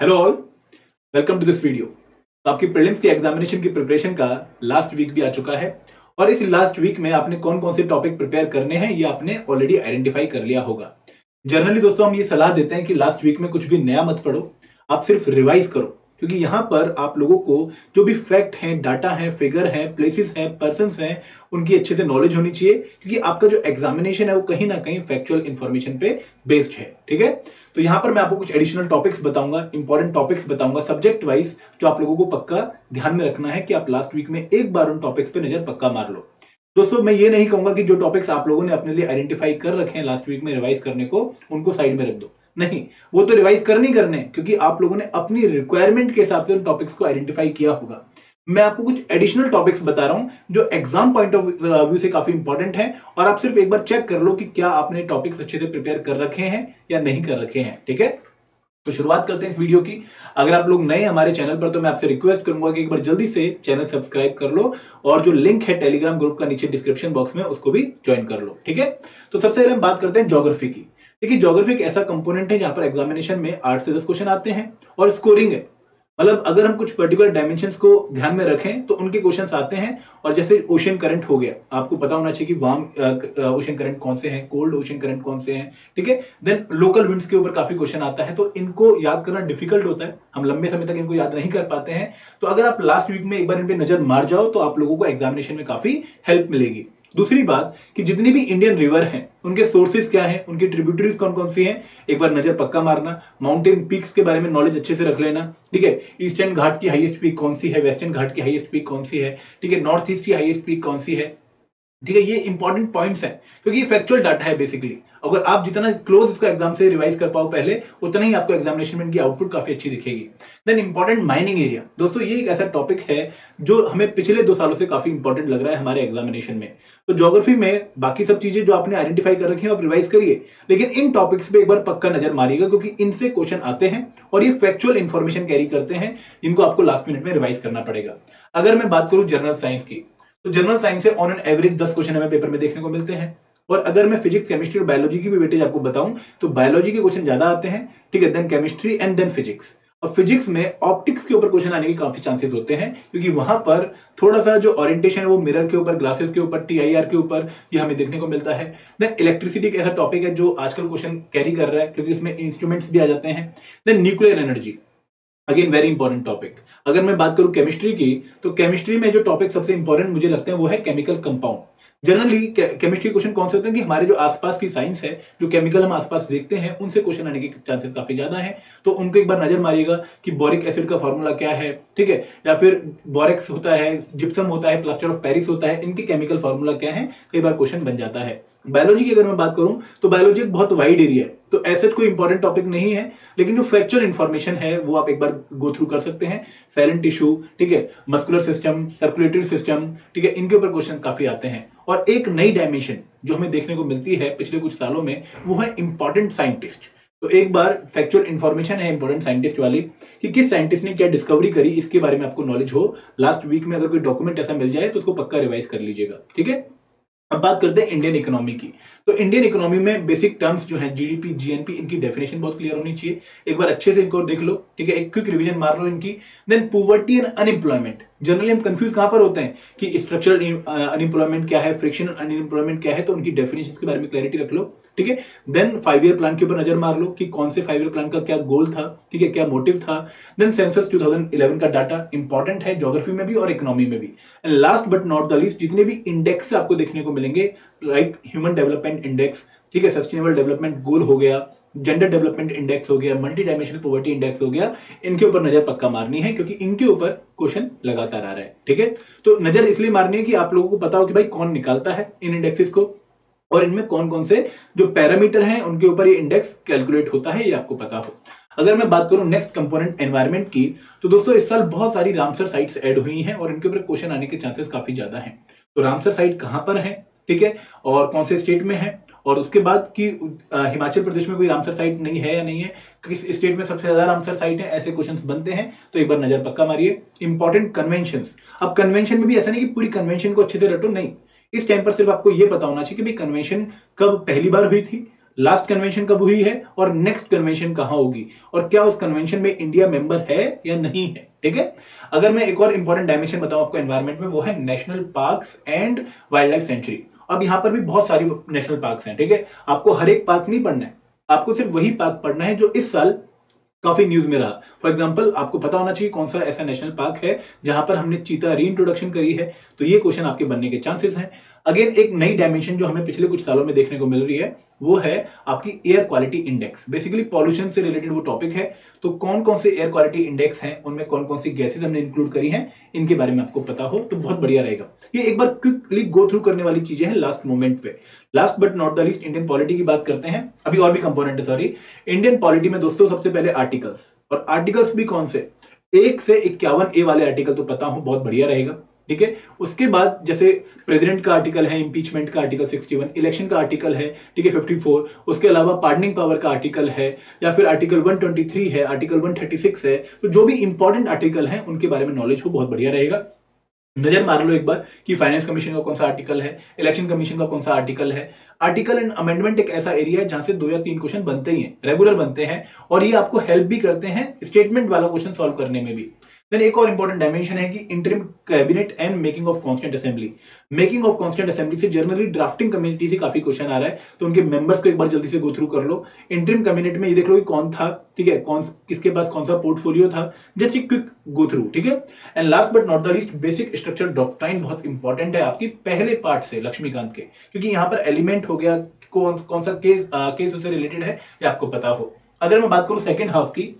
Hello all, welcome to this video. तो आपकी prelims की एग्जामिनेशन की प्रिपरेशन का लास्ट वीक भी आ चुका है और इस लास्ट वीक में आपने कौन कौन से टॉपिक प्रिपेयर करने हैं ये आपने ऑलरेडी आइडेंटिफाई कर लिया होगा। जनरली दोस्तों हम ये सलाह देते हैं कि लास्ट वीक में कुछ भी नया मत पढ़ो, आप सिर्फ रिवाइज करो, क्योंकि यहाँ पर आप लोगों को जो भी फैक्ट हैं, डाटा है, फिगर है, प्लेसेस हैं, पर्सन्स हैं, उनकी अच्छे से नॉलेज होनी चाहिए, क्योंकि आपका जो एग्जामिनेशन है वो कहीं ना कहीं फैक्चुअल इंफॉर्मेशन पे बेस्ड है। ठीक है, तो यहाँ पर मैं आपको कुछ एडिशनल टॉपिक्स बताऊंगा, इंपॉर्टेंट टॉपिक्स बताऊंगा सब्जेक्ट वाइज, जो आप लोगों को पक्का ध्यान में रखना है कि आप लास्ट वीक में एक बार उन टॉपिक्स पे नजर पक्का मार लो। दोस्तों मैं ये नहीं कहूंगा कि जो टॉपिक्स आप लोगों ने अपने लिए आइडेंटिफाई कर रखे हैं लास्ट वीक में रिवाइज करने को, उनको साइड में रख दो। नहीं, वो तो रिवाइज करने ही करने, क्योंकि आप लोगों ने अपनी रिक्वायरमेंट के हिसाब से उन टॉपिक्स को आइडेंटिफाई किया होगा। मैं आपको कुछ एडिशनल टॉपिक्स बता रहा हूं जो एग्जाम पॉइंट ऑफ व्यू से काफी इंपॉर्टेंट है, और आप सिर्फ एक बार चेक कर लो कि क्या आपने टॉपिक्स अच्छे से प्रिपेयर कर रखे हैं या नहीं कर रखे हैं। ठीक है, तो शुरुआत करते हैं इस वीडियो की। अगर आप लोग नए हमारे चैनल पर, तो मैं आपसे रिक्वेस्ट करूंगा कि एक बार जल्दी से चैनल सब्सक्राइब कर लो, और जो लिंक है टेलीग्राम ग्रुप का नीचे डिस्क्रिप्शन बॉक्स में, उसको भी ज्वाइन कर लो। ठीक है, तो सबसे पहले हम बात करते हैं ज्योग्राफी की। देखिए, ज्योग्राफी एक ऐसा कंपोनेंट है जहां पर एग्जामिनेशन में 8 से 10 क्वेश्चन आते हैं और स्कोरिंग है। मतलब अगर हम कुछ पर्टिकुलर डायमेंशंस को ध्यान में रखें तो उनके क्वेश्चंस आते हैं। और जैसे ओशन करंट हो गया, आपको पता होना चाहिए कि वार्म ओशन करंट कौन से हैं, कोल्ड ओशन करंट कौन से हैं। ठीक है, देन लोकल विंड्स के ऊपर काफी क्वेश्चन आता है, तो इनको याद करना डिफिकल्ट होता है, हम लंबे समय तक इनको याद नहीं कर पाते हैं। तो अगर आप लास्ट वीक में एक बार इन पे नजर मार जाओ तो आप लोगों को एग्जामिनेशन में काफी हेल्प मिलेगी। दूसरी बात कि जितनी भी इंडियन रिवर हैं उनके सोर्सेज क्या हैं, उनकी ट्रिब्यूटरीज कौन कौन सी हैं, एक बार नजर पक्का मारना। माउंटेन पीक्स के बारे में नॉलेज अच्छे से रख लेना। ठीक है, ईस्टर्न घाट की हाईएस्ट पीक कौन सी है, वेस्टर्न घाट की हाईएस्ट पीक कौन सी है, ठीक है, नॉर्थ ईस्ट की हाईएस्ट पीक कौन सी है। ठीक है, ये इंपॉर्टेंट पॉइंट्स हैं, क्योंकि ये फैक्चुअल डाटा है बेसिकली। अगर आप जितना क्लोज इसको एग्जाम से रिवाइज कर पाओ पहले, उतना ही आपको एग्जामिनेशन में इनकी आउटपुट काफी अच्छी दिखेगी। देन इंपॉर्टेंट माइनिंग एरिया, दोस्तों ये एक ऐसा टॉपिक है जो हमें पिछले 2 सालों से काफी इंपॉर्टेंट लग रहा है हमारे एग्जामिनेशन में। तो ज्योग्राफी में बाकी सब चीजें जो आपने आइडेंटिफाई कर रखी है आप रिवाइज करिए, लेकिन इन टॉपिक्स पे एक बार पक्का नजर मारिएगा, क्योंकि इनसे क्वेश्चन आते हैं और ये फैक्चुअल इंफॉर्मेशन कैरी करते हैं, जिनको आपको लास्ट मिनट में रिवाइज करना पड़ेगा। अगर मैं बात करूं जनरल साइंस की, तो जनरल साइंस से ऑन एन एवरेज 10 क्वेश्चन हमें पेपर में देखने को मिलते हैं। और अगर मैं फिजिक्स, केमिस्ट्री और बायोलॉजी की भी वेटेज आपको बताऊं तो बायोलॉजी के क्वेश्चन ज्यादा आते हैं। ठीक है, then chemistry and then physics. और फिजिक्स में ऑप्टिक्स के ऊपर क्वेश्चन आने के काफी चांसेस होते हैं, क्योंकि वहां पर थोड़ा सा जो ओरिएंटेशन है वो मिरर के ऊपर, ग्लासेस के ऊपर, टीआईआर के ऊपर ये हमें देखने को मिलता है। देन इलेक्ट्रिसिटी एक ऐसा टॉपिक है जो आजकल क्वेश्चन कैरी कर रहा है, क्योंकि इसमें इंस्ट्रूमेंट्स भी आ जाते हैं। Then nuclear energy, again very important topic. अगर मैं बात करूं केमिस्ट्री की, तो केमिस्ट्री में जो टॉपिक सबसे इंपॉर्टेंट मुझे लगते हैं वो है chemical compound. Generally chemistry question कौन से होते हैं कि हमारे जो आसपास की साइंस है, जो केमिकल हम आसपास देखते हैं, उनसे क्वेश्चन आने के चांसेस काफी ज्यादा हैं। तो उनको एक बार नजर मारिएगा कि बोरिक एसिड का फॉर्मूला क्या है, ठीक है, या फिर बोरेक्स होता है, जिप्सम होता है, प्लास्टर ऑफ पेरिस होता है, इनके केमिकल फॉर्मूला क्या है, कई बार क्वेश्चन बन जाता है। बायोलॉजी की अगर मैं बात करूं तो बायोलॉजी एक बहुत वाइड एरिया है, तो ऐसा कोई इंपॉर्टेंट टॉपिक नहीं है, लेकिन जो फैक्चुअल इंफॉर्मेशन है वो आप एक बार गो थ्रू कर सकते हैं। साइलेंट टिश्यू, ठीक है, मस्कुलर सिस्टम, सर्कुलेटरी सिस्टम, ठीक है, इनके ऊपर क्वेश्चन काफी आते हैं। और एक नई डायमेंशन जो हमें देखने को मिलती है पिछले कुछ सालों में, वो है इंपॉर्टेंट साइंटिस्ट। तो एक बार फैक्चुअल इंफॉर्मेशन है इंपॉर्टेंट साइंटिस्ट वाली, कि किस साइंटिस्ट ने क्या डिस्कवरी करी, इसके बारे में आपको नॉलेज हो। लास्ट वीक में अगर कोई डॉक्यूमेंट ऐसा मिल जाए तो उसको पक्का रिवाइज कर लीजिएगा। ठीक है, अब बात करते हैं इंडियन इकोनॉमी की। तो इंडियन इकोनॉमी में बेसिक टर्म्स जो है जीडीपी, जीएनपी, इनकी डेफिनेशन बहुत क्लियर होनी चाहिए। एक बार अच्छे से इनको देख लो, ठीक है, एक क्विक रिवीजन मार लो इनकी। Then poverty and unemployment, generally हम कंफ्यूज कहां पर होते हैं कि स्ट्रक्चरल अनएम्प्लॉयमेंट क्या है, फ्रिक्शनल अनएम्प्लॉयमेंट क्या है, तो उनकी डेफिनेशन के बारे में क्लैरिटी रख लो। ठीक है, देन 5 ईयर प्लान के ऊपर नजर मार लो कि कौन से 5 ईयर प्लान का क्या गोल था, ठीक है, क्या मोटिव था। देन सेंसस 2011 का डाटा इंपॉर्टेंट है ज्योग्राफी में भी और इकोनॉमी में भी। And last but not the least, जितने भी इंडेक्स आपको देखने को मिलेंगे, लाइक ह्यूमन डेवलपमेंट इंडेक्स, ठीक है, सस्टेनेबल डेवलपमेंट गोल हो गया, जेंडर डेवलपमेंट इंडेक्स हो गया, मल्टी डायमेंशनल पॉवर्टी इंडेक्स हो गया, इनके ऊपर नजर पक्का मारनी है, क्योंकि इनके ऊपर क्वेश्चन लगातार आ रहा है। ठीक है, तो नजर इसलिए मारनी है कि आप लोगों को पता हो कि भाई कौन निकालता है इन इंडेक्सेस को, और इनमें कौन कौन से जो पैरामीटर हैं उनके ऊपर ये इंडेक्स कैलकुलेट होता है, ये आपको पता हो। अगर मैं बात करूं नेक्स्ट कंपोनेंट एनवायरनमेंट की, तो दोस्तों इस साल बहुत सारी रामसर साइट्स ऐड हुई हैं और इनके ऊपर क्वेश्चन आने के चांसेस काफी ज्यादा हैं। तो रामसर साइट कहां पर है, ठीक है, और कौन से स्टेट में है, और उसके बाद कि हिमाचल प्रदेश में कोई रामसर साइट नहीं है या नहीं है, किस स्टेट में सबसे ज्यादा रामसर साइट है, ऐसे क्वेश्चंस बनते हैं, तो एक बार नजर पक्का मारिए। इंपॉर्टेंट कन्वेंशंस, अब कन्वेंशन में भी ऐसा नहीं कि पूरी कन्वेंशन को अच्छे से रटो, नहीं, इस टाइम पर सिर्फ आपको यह पता होना चाहिए कि भाई कन्वेंशन कब पहली बार हुई थी, लास्ट कन्वेंशन कब हुई है और नेक्स्ट कन्वेंशन कहां होगी और क्या उस कन्वेंशन में इंडिया मेंबर है या नहीं है। ठीक है, अगर मैं एक और इंपॉर्टेंट डायमेंशन बताऊं आपको एनवायरमेंट में, वो है national parks and wild life sanctuary. अब यहां पर भी बहुत सारी नेशनल पार्क्स हैं। ठीक है, आपको हर एक पार्क नहीं पढ़ना है, आपको सिर्फ वही पार्क पढ़ना है जो इस साल काफी न्यूज में रहा। फॉर एग्जांपल आपको पता होना चाहिए कौन सा ऐसा नेशनल पार्क है जहां पर हमने चीता रीइंट्रोडक्शन करी है, तो ये क्वेश्चन आपके बनने के चांसेस हैं। अगेन एक नई डायमेंशन जो हमें पिछले कुछ सालों में देखने को मिल रही है वो है आपकी air quality index. Basically pollution से रिलेटेड वो टॉपिक है, तो कौन कौन से एयर क्वालिटी इंडेक्स हैं, उनमें कौन कौन सी गैसेज हमने इंक्लूड करी हैं, इनके बारे में आपको पता हो तो बहुत बढ़िया रहेगा। ये एक बार क्विकली गो थ्रू करने वाली चीजें हैं लास्ट मोमेंट पे। Last but not the least Indian polity की बात करते हैं, अभी और भी कंपोनेंट है सॉरी। इंडियन पॉलिटी में दोस्तों सबसे पहले आर्टिकल्स, और आर्टिकल्स भी कौन से, 1 से 51 ए वाले आर्टिकल तो पता हो, बहुत बढ़िया रहेगा। ठीक है, उसके बाद जैसे प्रेसिडेंट का आर्टिकल है, इंपीचमेंट का आर्टिकल 61, इलेक्शन का आर्टिकल है, ठीक है 54, उसके अलावा पार्डनिंग पावर का आर्टिकल है, या फिर आर्टिकल 123 है, आर्टिकल 136 है। तो जो भी इंपॉर्टेंट आर्टिकल है उनके बारे में नॉलेज हो, बहुत बढ़िया रहेगा। नजर मार लो एक बार कि फाइनेंस कमीशन का कौन सा आर्टिकल है, इलेक्शन कमीशन का कौन सा आर्टिकल है। आर्टिकल एंड अमेंडमेंट एक ऐसा एरिया है जहां से 2 या 3 क्वेश्चन बनते ही हैं, रेगुलर बनते हैं, और ये आपको हेल्प भी करते हैं स्टेटमेंट वाला क्वेश्चन सॉल्व करने में भी। देन एक और इंपॉर्टेंट डायमेंशन है कि interim cabinet and making of constant assembly. Making of constant assembly से जनरली ड्राफ्टिंग कम्युनिटी से काफी क्वेश्चन आ रहा है, तो उनके मेंबर्स को एक बार जल्दी से गो थ्रू कर लो। इंटरिम कैबिनेट में ये देख लो कि कौन था, ठीक है, कौन किसके पास कौन सा पोर्टफोलियो था, जस्ट एक क्विक गो थ्रू। ठीक है, and last but not the least basic structure doctrine बहुत इंपॉर्टेंट है आपकी पहले पार्ट से लक्ष्मीकांत के, क्योंकि यहां पर एलिमेंट हो गया कौन सा केस उससे रिलेटेड है ये आपको पता हो। अगर मैं बात करूं सेकंड हाफ की,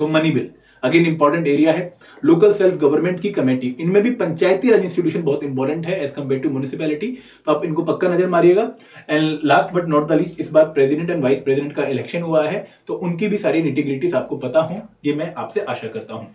तो money bill again important area है। लोकल सेल्फ गवर्नमेंट की कमेटी, इनमें भी पंचायती राज इंस्टीट्यूशन बहुत इंपॉर्टेंट है एज कंपेयर टू म्युनिसिपैलिटी, तो आप इनको पक्का नजर मारिएगा। And last but not the least, इस बार प्रेसिडेंट एंड वाइस प्रेसिडेंट का इलेक्शन हुआ है, तो उनकी भी सारी निटिग्रिटीज आपको पता हो, ये मैं आपसे आशा करता हूं।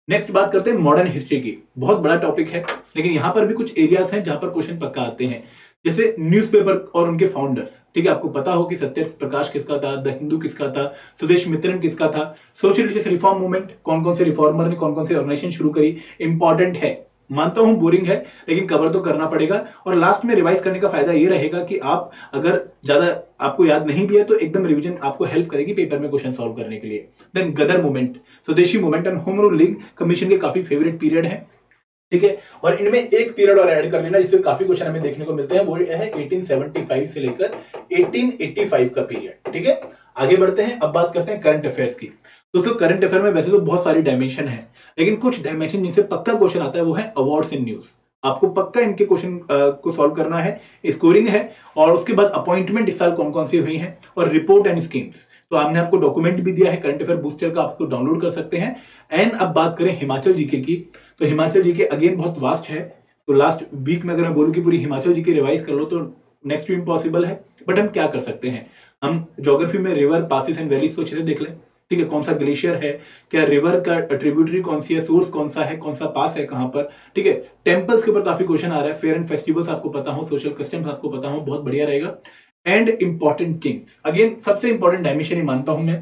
नेक्स्ट बात करते हैं मॉडर्न हिस्ट्री की, बहुत बड़ा टॉपिक है, लेकिन यहां पर भी कुछ एरियाज हैं जहां पर क्वेश्चन पक्का आते हैं, जैसे न्यूज़पेपर और उनके फाउंडर्स। ठीक है, आपको पता हो कि सत्य प्रकाश किसका था, द हिंदू किसका था, सुदेश मित्रन किसका था। सोशल रिलीजियस रिफॉर्म मूवमेंट, कौन कौन से रिफॉर्मर ने कौन कौन से ऑर्गेनाइजेशन शुरू करी, इंपॉर्टेंट है। मानता हूं बोरिंग है, लेकिन कवर तो करना पड़ेगा, और लास्ट में रिवाइज करने का फायदा ये रहेगा कि आप अगर ज्यादा आपको याद नहीं भी है तो एकदम रिवीजन आपको हेल्प करेगी पेपर में क्वेश्चन सॉल्व करने के लिए। देन गदर मूवमेंट, स्वदेशी movement and home rule league commission के काफी फेवरेट पीरियड है। ठीक है, और इनमें एक पीरियड और ऐड कर लेना जिससे काफी क्वेश्चन हमें देखने को मिलते हैं, वो है 1875 से लेकर 1885 का पीरियड। ठीक है, आगे बढ़ते हैं, अब बात करते हैं करंट अफेयर्स की। दोस्तों करंट अफेयर में वैसे तो बहुत सारी डायमेंशन है, लेकिन कुछ डायमेंशन जिनसे पक्का क्वेश्चन आता है वो है अवार्ड्स इन न्यूज। आपको पक्का इनके क्वेश्चन को सॉल्व करना है, स्कोरिंग है, और उसके बाद अपॉइंटमेंट इस साल कौन कौन सी हुई है, और रिपोर्ट एंड स्कीम्स। तो हमने आपको डॉक्यूमेंट भी दिया है करंट अफेयर बूस्टर का, आप उसको डाउनलोड कर सकते हैं। एंड अब बात करें हिमाचल जीके की, तो हिमाचल जीके अगेन बहुत वास्ट है, तो लास्ट वीक में अगर मैं बोलूं कि पूरी हिमाचल जीके रिवाइज कर लो तो नेक्स्ट वीक पॉसिबल है, बट हम क्या कर सकते हैं, हम ज्योग्राफी में रिवर पासिस एंड वैलीज को अच्छे से देख लें। ठीक है, कौन सा ग्लेशियर है, क्या रिवर का ट्रिब्यूटरी कौन सी है, सोर्स कौन सा है, कौन सा पास है कहां पर। ठीक है, टेम्पल्स के ऊपर काफी क्वेश्चन आ रहा है, फेयर एंड फेस्टिवल्स आपको पता हो, सोशल कस्टम्स आपको पता हो, बहुत बढ़िया रहेगा। एंड इंपॉर्टेंट किंग्स, अगेन सबसे इंपॉर्टेंट डायमेंशन ही मानता हूं मैं,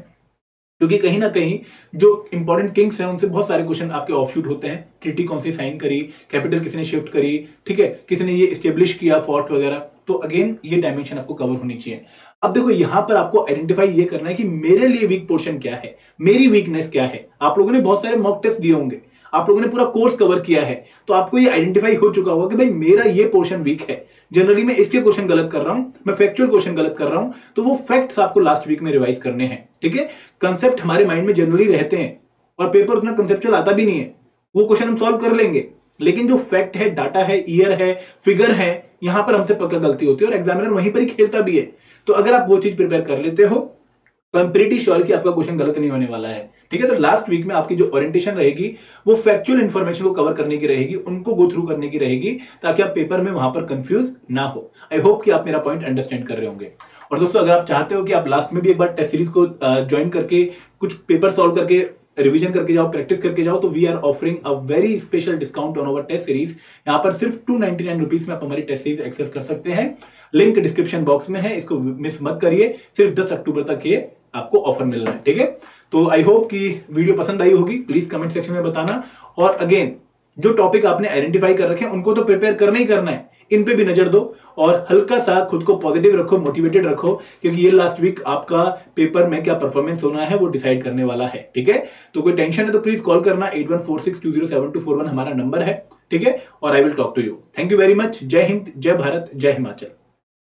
क्योंकि कहीं ना कहीं जो इंपॉर्टेंट किंग्स हैं उनसे बहुत सारे क्वेश्चन आपके ऑफशूट होते हैं। ट्रीटी कौन सी साइन करी, कैपिटल किसने शिफ्ट करी, ठीक है, किसने ये एस्टेब्लिश किया फोर्ट वगैरह, तो अगेन ये डायमेंशन आपको कवर होनी चाहिए। अब देखो यहां पर आपको आइडेंटिफाई ये करना है कि मेरे लिए वीक पोर्शन क्या है, मेरी वीकनेस क्या है। आप लोगों ने बहुत सारे मॉक टेस्ट दिए होंगे, आप लोगों ने पूरा कोर्स कवर किया है, तो आपको ये आइडेंटिफाई हो चुका होगा कि भाई मेरा ये पोर्शन वीक है, जनरली मैं इसके क्वेश्चन गलत कर रहा हूं, मैं फैक्चुअल क्वेश्चन गलत कर रहा हूं, तो वो फैक्ट्स आपको लास्ट वीक में रिवाइज करने हैं। ठीक है, कंसेप्ट हमारे माइंड में जनरली रहते हैं और पेपर उतना कंसेप्चुअल आता भी नहीं है, वो क्वेश्चन हम सॉल्व कर लेंगे, लेकिन जो फैक्ट है, डाटा है, ईयर है, फिगर है, यहां पर हमसे पक्का गलती होती है और एग्जामिनर वहीं पर ही खेलता भी है। तो अगर आप वो चीज प्रिपेयर कर लेते हो तो आई एम प्रीटी श्योर कि आपका क्वेश्चन गलत नहीं होने वाला है। ठीक है, तो लास्ट वीक में आपकी जो ओरिएंटेशन रहेगी वो फैक्चुअल इंफॉर्मेशन को कवर करने की रहेगी, उनको गो थ्रू करने की रहेगी, ताकि आप पेपर में वहां पर कंफ्यूज ना हो। आई होप कि आप मेरा पॉइंट अंडरस्टैंड कर रहे होंगे। और दोस्तों अगर आप चाहते हो कि आप लास्ट में भी एक बार टेस्ट सीरीज को ज्वाइन करके कुछ पेपर सॉल्व करके रिवीजन करके जाओ, प्रैक्टिस करके जाओ, तो we are offering a very special discount on our test series. यहाँ पर सिर्फ 299 रुपीज में आप हमारी टेस्ट सीरीज एक्सेस कर सकते हैं, लिंक डिस्क्रिप्शन बॉक्स में है, इसको मिस मत करिए। सिर्फ 10 अक्टूबर तक ये आपको ऑफर मिल रहा है। ठीक है, तो आई होप कि वीडियो पसंद आई होगी, प्लीज कमेंट सेक्शन में बताना। और अगेन जो टॉपिक आपने आइडेंटिफाई कर रखे हैं उनको तो प्रिपेयर करना ही करना है, इन पे भी नजर दो और हल्का सा खुद को पॉजिटिव रखो, मोटिवेटेड रखो, क्योंकि ये लास्ट वीक आपका पेपर में क्या परफॉर्मेंस होना है वो डिसाइड करने वाला है। ठीक है, तो कोई टेंशन है तो प्लीज कॉल करना, 8146207241 हमारा नंबर है। ठीक है, और I will talk to you. Thank you very much. जय हिंद, जय भारत, जय हिमाचल।